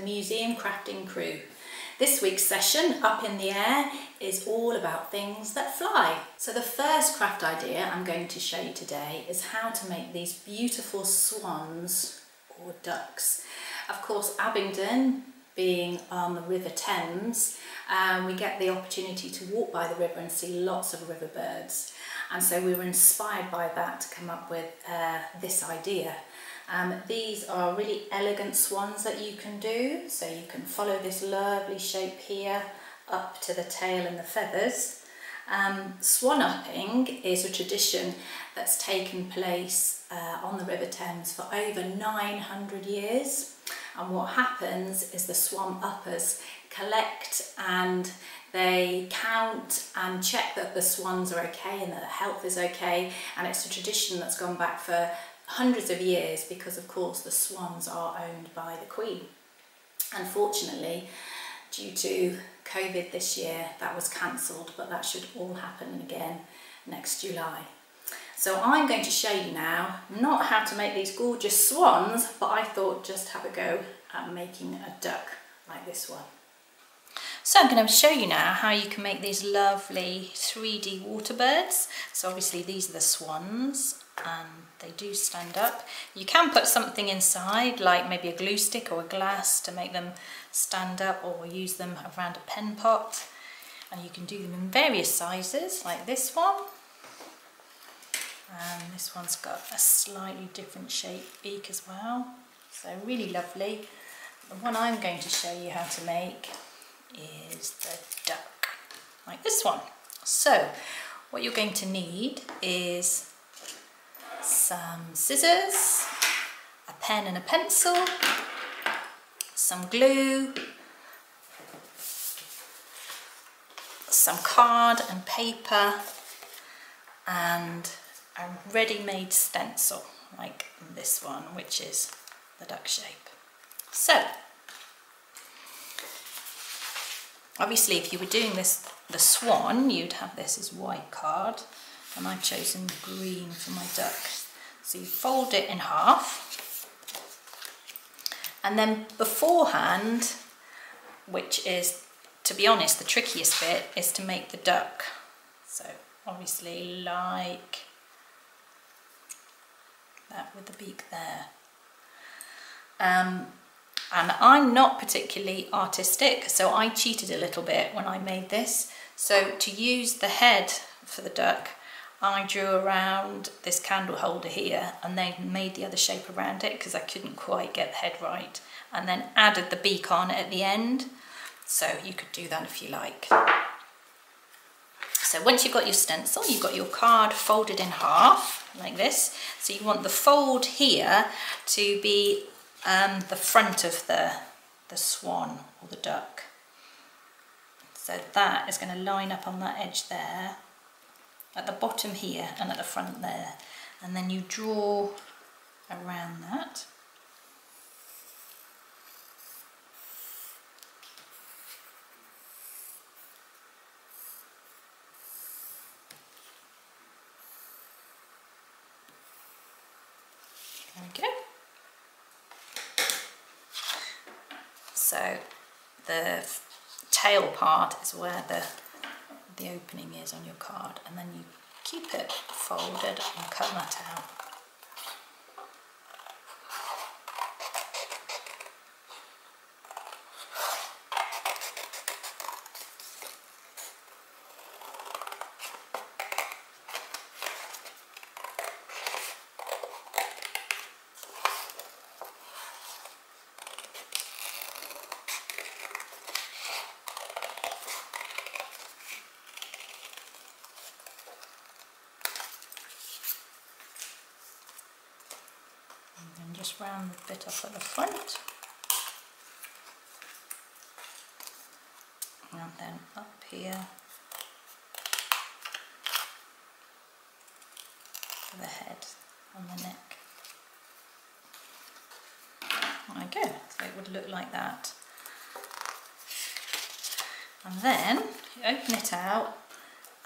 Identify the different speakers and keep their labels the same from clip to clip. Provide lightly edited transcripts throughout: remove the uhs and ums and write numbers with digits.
Speaker 1: museum crafting crew. This week's session, Up in the Air, is all about things that fly. So the first craft idea I'm going to show you today is how to make these beautiful swans or ducks. Of course, Abingdon being on the River Thames, we get the opportunity to walk by the river and see lots of river birds. And so we were inspired by that to come up with this idea. These are really elegant swans that you can do. So you can follow this lovely shape here up to the tail and the feathers. Swan upping is a tradition that's taken place on the River Thames for over 900 years. And what happens is the swan uppers collect and they count and check that the swans are okay and that the health is okay. And it's a tradition that's gone back for hundreds of years because, of course, the swans are owned by the Queen. Unfortunately, due to COVID this year, that was cancelled, but that should all happen again next July. So I'm going to show you now not how to make these gorgeous swans, but I thought just have a go at making a duck like this one. So I'm going to show you now how you can make these lovely 3D water birds. So obviously these are the swans and they do stand up. You can put something inside, like maybe a glue stick or a glass to make them stand up, or use them around a pen pot. And you can do them in various sizes, like this one. And this one's got a slightly different shaped beak as well. So really lovely. The one I'm going to show you how to make is the duck, like this one. So what you're going to need is some scissors, a pen and a pencil, some glue, some card and paper, and a ready-made stencil like this one, which is the duck shape. So obviously if you were doing this, the swan, you'd have this as white card, and I've chosen green for my duck. So you fold it in half, and then beforehand, which is, to be honest, the trickiest bit, is to make the duck. So obviously like that with the beak there. And I'm not particularly artistic, so I cheated a little bit when I made this. So to use the head for the duck, I drew around this candle holder here and then made the other shape around it because I couldn't quite get the head right, and then added the beak on at the end. So you could do that if you like. So once you've got your stencil, you've got your card folded in half like this. So you want the fold here to be the front of the swan or the duck. So that is going to line up on that edge there, at the bottom here and at the front there. And then you draw around that. There we go. So the tail part is where the opening is on your card, and then you keep it folded and cut that out. And just round the bit off at the front, and then up here for the head and the neck. There we go, so it would look like that. And then you open it out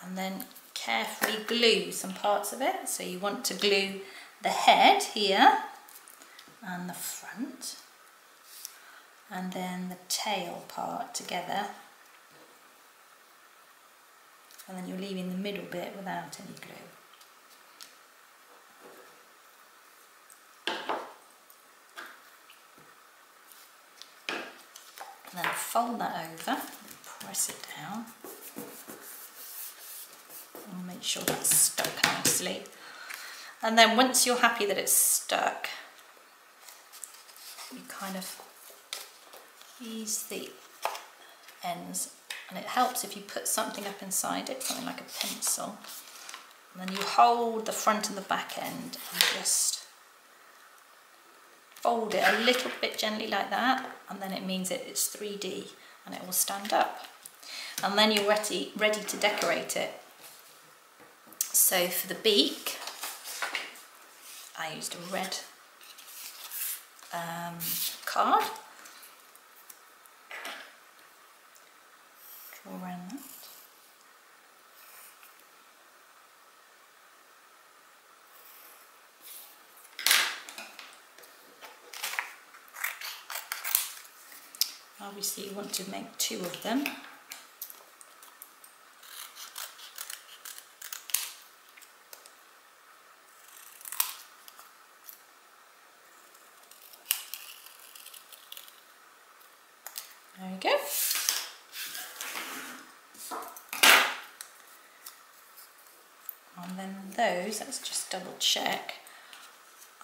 Speaker 1: and then carefully glue some parts of it. So you want to glue the head here and the front, and then the tail part together, and then you're leaving the middle bit without any glue. And then fold that over, press it down, and make sure that's stuck nicely. And then once you're happy that it's stuck, you kind of ease the ends, and it helps if you put something up inside it, something like a pencil, and then you hold the front and the back end and just fold it a little bit gently like that, and then it means it's 3D and it will stand up. And then you're ready to decorate it. So for the beak, I used a red card. Draw around that. Obviously you want to make 2 of them. There we go. And then those, let's just double check,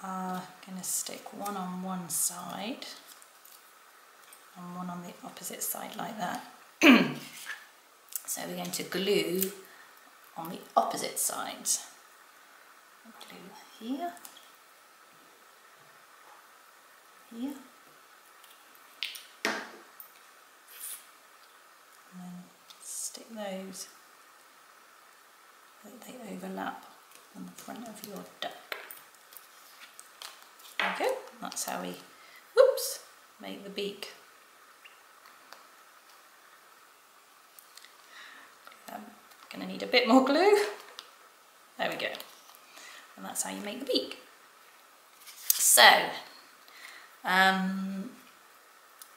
Speaker 1: are going to stick one on one side and one on the opposite side like that. So we're going to glue on the opposite sides. Glue here, here, and then stick those so that they overlap on the front of your duck. There we go, that's how we, whoops, make the beak. Going to need a bit more glue. There we go. And that's how you make the beak. So,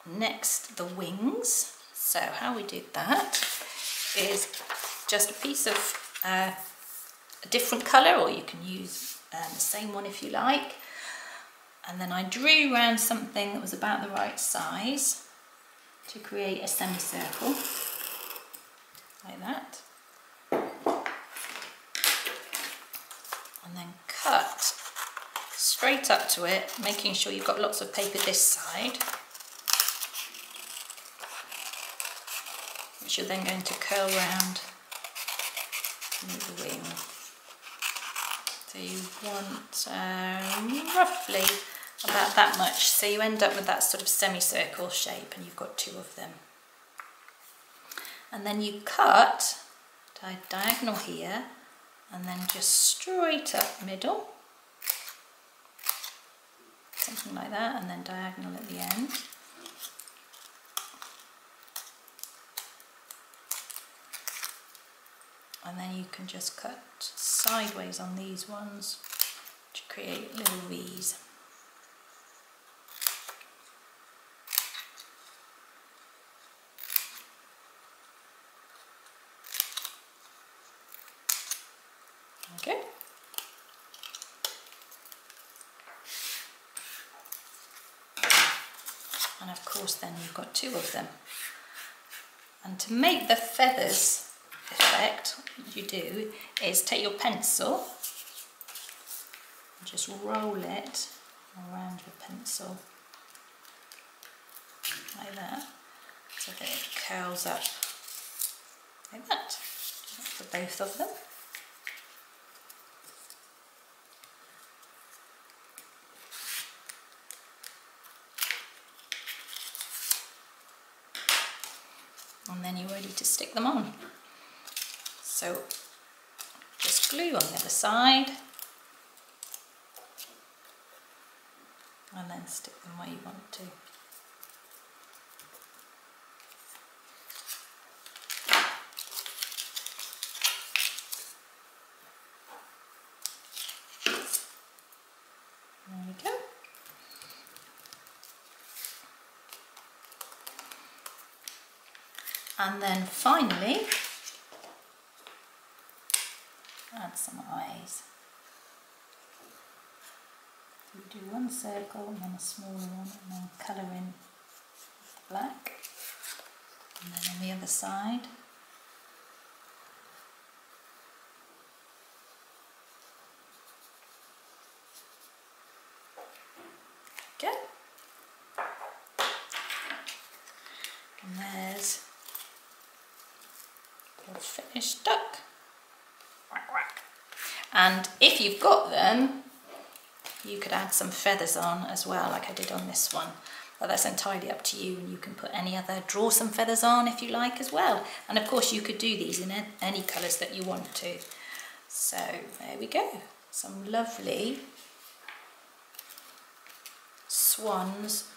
Speaker 1: next the wings. So how we did that is just a piece of a different colour, or you can use the same one if you like. And then I drew around something that was about the right size to create a semicircle, like that. And then cut straight up to it, making sure you've got lots of paper this side, which you're then going to curl round the wing. So you want roughly about that much, so you end up with that sort of semicircle shape, and you've got 2 of them. And then you cut diagonal here, and then just straight up middle, something like that, and then diagonal at the end. And then you can just cut sideways on these ones to create little V's. Okay. And of course then you've got 2 of them. And to make the feathers effect, what you do is take your pencil and just roll it around your pencil like that, so that it curls up like that for both of them. And then you're ready to stick them on. So just glue on the other side and then stick them where you want to. There we go. And then finally, add some eyes. We do one circle and then a smaller one, and then colour in the black. And then on the other side. Go. And there's your finished duck. Quack, quack. And if you've got them, you could add some feathers on as well, like I did on this one. But that's entirely up to you, and you can put draw some feathers on if you like as well. And of course you could do these in any colours that you want to. So there we go, some lovely swans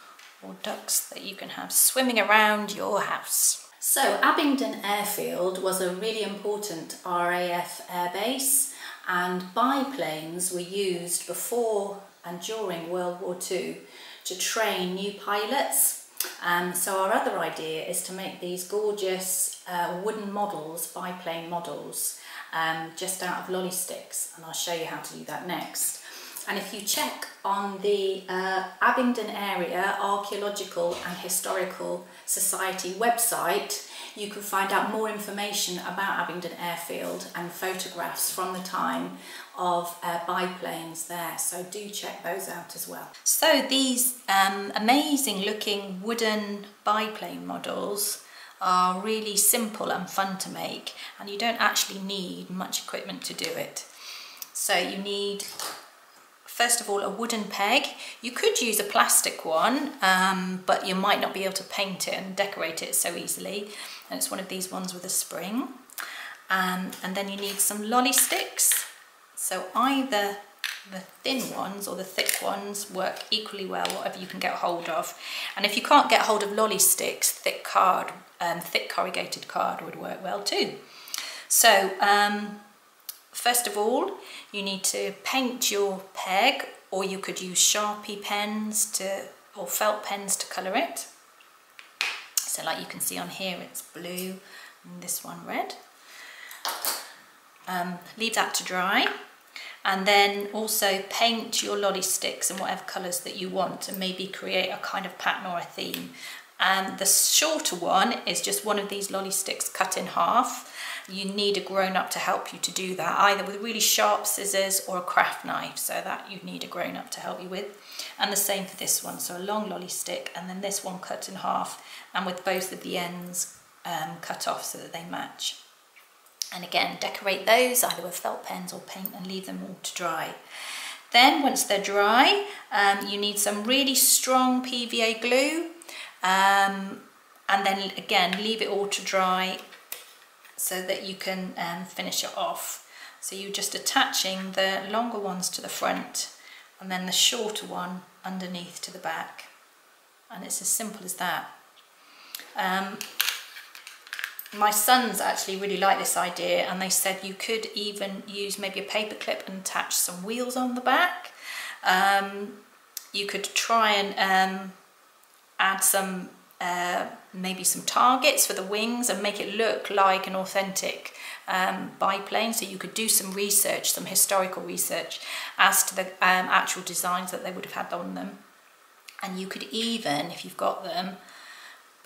Speaker 1: or ducks that you can have swimming around your house. So Abingdon Airfield was a really important RAF airbase, and biplanes were used before and during World War II to train new pilots. So our other idea is to make these gorgeous wooden models, biplane models, just out of lolly sticks, and I'll show you how to do that next. And if you check on the Abingdon Area Archaeological and Historical Society website, you can find out more information about Abingdon Airfield and photographs from the time of biplanes there, so do check those out as well. So these amazing looking wooden biplane models are really simple and fun to make, and you don't actually need much equipment to do it. So you need, first of all, a wooden peg. You could use a plastic one, but you might not be able to paint it and decorate it so easily. And it's one of these ones with a spring. And then you need some lolly sticks. So either the thin ones or the thick ones work equally well, whatever you can get hold of. And if you can't get hold of lolly sticks, thick corrugated card would work well too. So first of all, you need to paint your peg, or you could use Sharpie pens or felt pens to colour it. So like you can see on here, it's blue and this one red. Leave that to dry, and then also paint your lolly sticks in whatever colours that you want, and maybe create a kind of pattern or a theme. And the shorter one is just one of these lolly sticks cut in half. You need a grown-up to help you to do that, either with really sharp scissors or a craft knife, so that you need a grown-up to help you with. And the same for this one, so a long lolly stick, and then this one cut in half, and with both of the ends cut off so that they match. And again, decorate those either with felt pens or paint, and leave them all to dry. Then once they're dry, you need some really strong PVA glue, and then again leave it all to dry so that you can finish it off. So you're just attaching the longer ones to the front and then the shorter one underneath to the back, and it's as simple as that. My sons actually really like this idea, and they said you could even use maybe a paper clip and attach some wheels on the back. You could try and add some maybe some targets for the wings and make it look like an authentic biplane. So you could do some research, some historical research as to the actual designs that they would have had on them. And you could even, if you've got them,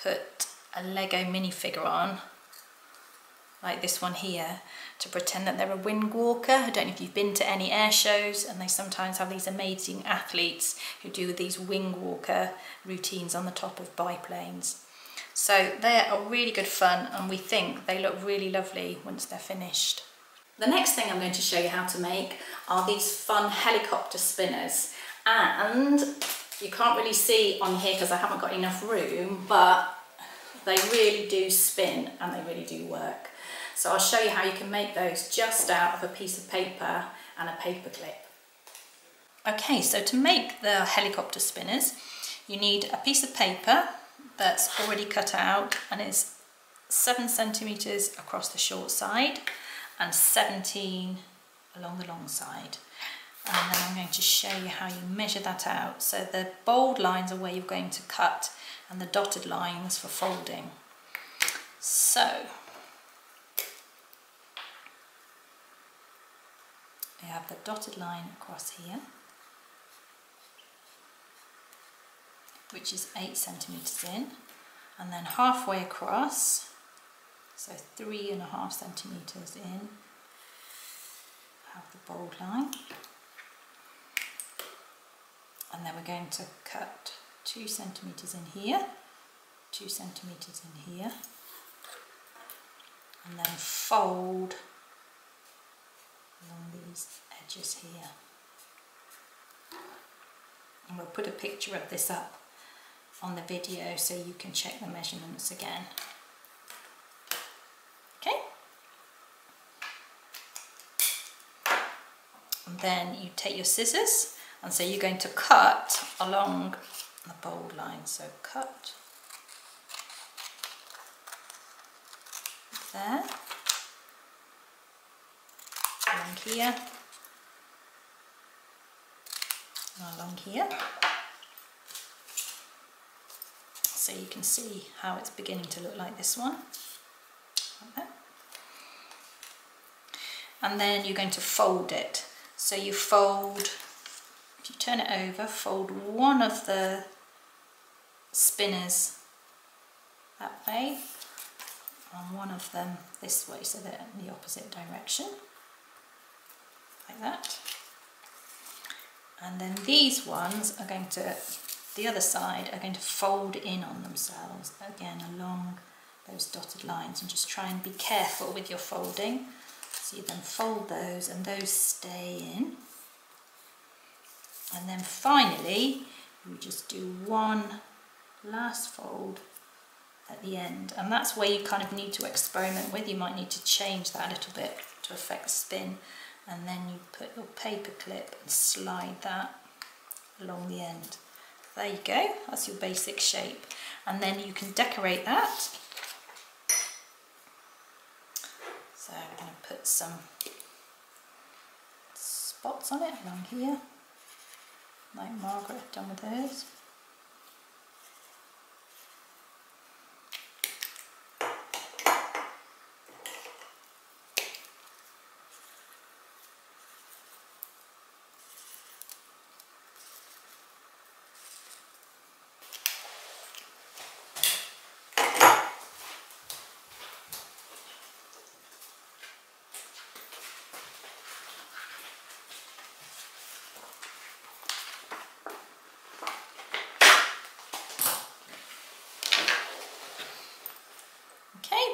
Speaker 1: put a Lego minifigure on, like this one here, to pretend that they're a wing walker. I don't know if you've been to any air shows, and they sometimes have these amazing athletes who do these wing walker routines on the top of biplanes. So they are really good fun, and we think they look really lovely once they're finished. The next thing I'm going to show you how to make are these fun helicopter spinners, and you can't really see on here because I haven't got enough room, but they really do spin and they really do work. So I'll show you how you can make those just out of a piece of paper and a paper clip. Okay, so to make the helicopter spinners, you need a piece of paper that's already cut out and is 7 centimetres across the short side and 17 along the long side. And then I'm going to show you how you measure that out. So the bold lines are where you're going to cut, and the dotted lines for folding. So we have the dotted line across here, which is 8 centimetres in, and then halfway across, so 3.5 centimetres in, have the bold line, and then we're going to cut 2 centimetres in here, 2 centimetres in here, and then fold along these edges here. And we'll put a picture of this up on the video so you can check the measurements again. Okay? And then you take your scissors, and so you're going to cut along the bold line. So cut there, along here, and along here. So you can see how it's beginning to look like this one. Like that. And then you're going to fold it. So you fold, if you turn it over, fold one of the spinners that way and one of them this way, so they're in the opposite direction, like that. And then these ones are going to, the other side, are going to fold in on themselves, again along those dotted lines, and just try and be careful with your folding. So you then fold those and those stay in. And then finally, you just do one last fold at the end, and that's where you kind of need to experiment with. You might need to change that a little bit to affect spin, and then you put your paper clip and slide that along the end. There you go, that's your basic shape, and then you can decorate that. So I'm going to put some spots on it along here, like Margaret had done with hers.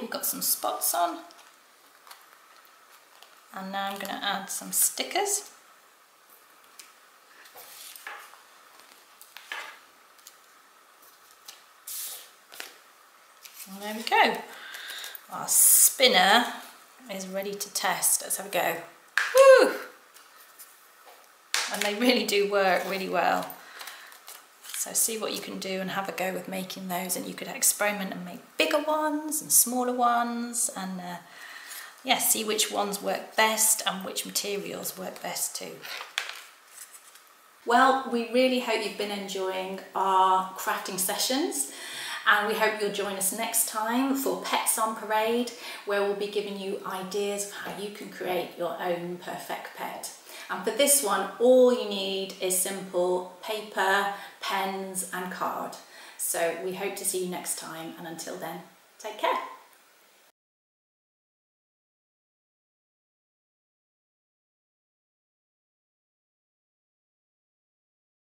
Speaker 1: We've got some spots on, and now I'm going to add some stickers. And there we go. Our spinner is ready to test. Let's have a go. Woo! And they really do work really well. So see what you can do and have a go with making those, and you could experiment and make bigger ones and smaller ones, and yeah, see which ones work best and which materials work best too. Well, we really hope you've been enjoying our crafting sessions, and we hope you'll join us next time for Pets on Parade, where we'll be giving you ideas of how you can create your own perfect pet. And for this one, all you need is simple paper, pens and card. So we hope to see you next time, and until then, take care.